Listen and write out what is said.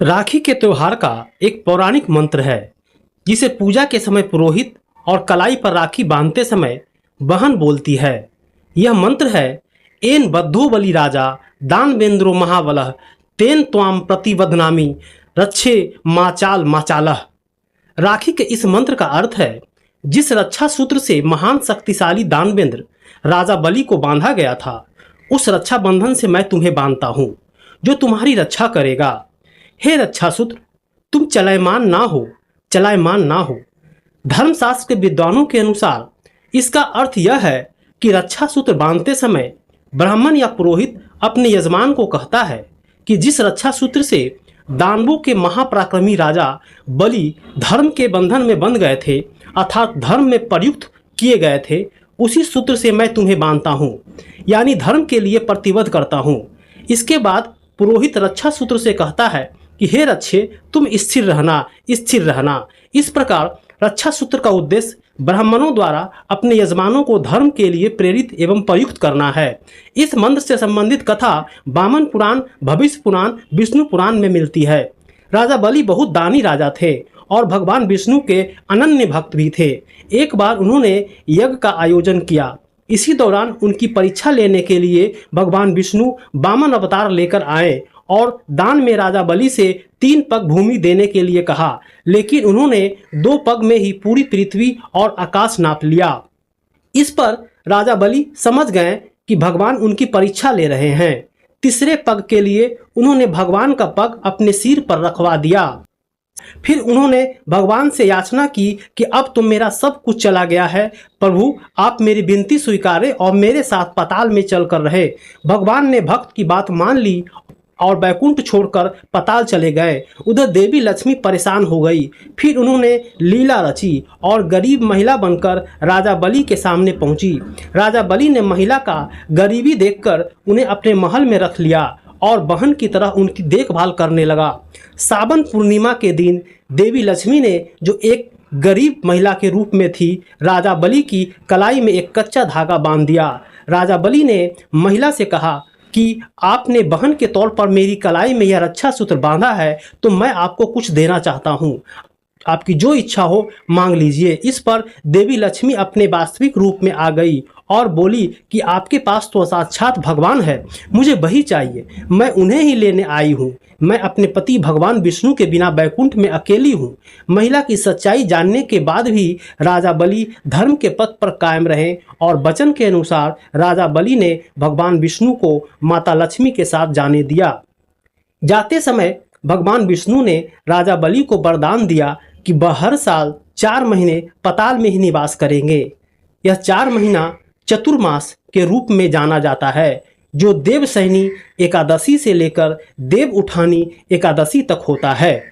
राखी के त्योहार का एक पौराणिक मंत्र है जिसे पूजा के समय पुरोहित और कलाई पर राखी बांधते समय बहन बोलती है। यह मंत्र है, एन बद्धो बलि राजा दानवेंद्रो महाबलः तेन त्वाम प्रतिवदनामी रक्षे माचाल माचालह। राखी के इस मंत्र का अर्थ है, जिस रक्षा सूत्र से महान शक्तिशाली दानवेंद्र राजा बलि को बांधा गया था, उस रक्षा बंधन से मैं तुम्हें बांधता हूँ जो तुम्हारी रक्षा करेगा। हे रक्षा सूत्र, तुम चलायमान ना हो। धर्मशास्त्र के विद्वानों के अनुसार इसका अर्थ यह है कि रक्षा सूत्र बांधते समय ब्राह्मण या पुरोहित अपने यजमान को कहता है कि जिस रक्षा सूत्र से दानवों के महापराक्रमी राजा बलि धर्म के बंधन में बंध गए थे, अर्थात धर्म में प्रयुक्त किए गए थे, उसी सूत्र से मैं तुम्हें बांधता हूँ, यानी धर्म के लिए प्रतिबद्ध करता हूँ। इसके बाद पुरोहित रक्षा सूत्र से कहता है कि हे रक्षे, तुम स्थिर रहना। इस प्रकार रक्षा सूत्र का उद्देश्य ब्राह्मणों द्वारा अपने यजमानों को धर्म के लिए प्रेरित एवं प्रयुक्त करना है। इस मंत्र से संबंधित कथा वामन पुराण, भविष्य पुराण, विष्णु पुराण में मिलती है। राजा बलि बहुत दानी राजा थे और भगवान विष्णु के अनन्य भक्त भी थे। एक बार उन्होंने यज्ञ का आयोजन किया। इसी दौरान उनकी परीक्षा लेने के लिए भगवान विष्णु वामन अवतार लेकर आए और दान में राजा बलि से 3 पग भूमि देने के लिए कहा, लेकिन उन्होंने 2 पग में ही पूरी पृथ्वी और आकाश नाप लिया। इस पर राजा बलि समझ गए कि भगवान उनकी परीक्षा ले रहे हैं। तीसरे पग के लिए उन्होंने भगवान का पग अपने सिर पर रखवा दिया। फिर उन्होंने भगवान से याचना की कि अब तो मेरा सब कुछ चला गया है, प्रभु आप मेरी विनती स्वीकारें और मेरे साथ पाताल में चलकर रहे। भगवान ने भक्त की बात मान ली और बैकुंठ छोड़कर पाताल चले गए। उधर देवी लक्ष्मी परेशान हो गई। फिर उन्होंने लीला रची और गरीब महिला बनकर राजा बलि के सामने पहुंची। राजा बलि ने महिला का गरीबी देखकर उन्हें अपने महल में रख लिया और बहन की तरह उनकी देखभाल करने लगा। सावन पूर्णिमा के दिन देवी लक्ष्मी ने, जो एक गरीब महिला के रूप में थी, राजा बलि की कलाई में एक कच्चा धागा बांध दिया। राजा बलि ने महिला से कहा कि आपने बहन के तौर पर मेरी कलाई में यह रक्षा सूत्र बांधा है, तो मैं आपको कुछ देना चाहता हूँ। आपकी जो इच्छा हो मांग लीजिए। इस पर देवी लक्ष्मी अपने वास्तविक रूप में आ गई और बोली कि आपके पास तो साक्षात भगवान है, मुझे वही चाहिए, मैं उन्हें ही लेने आई हूँ। मैं अपने पति भगवान विष्णु के बिना बैकुंठ में अकेली हूँ। महिला की सच्चाई जानने के बाद भी राजा बलि धर्म के पथ पर कायम रहे और वचन के अनुसार राजा बलि ने भगवान विष्णु को माता लक्ष्मी के साथ जाने दिया। जाते समय भगवान विष्णु ने राजा बलि को वरदान दिया कि वह हर साल 4 महीने पाताल में ही निवास करेंगे। यह 4 महीना चतुर्मास के रूप में जाना जाता है, जो देवसैनी एकादशी से लेकर देव उठानी एकादशी तक होता है।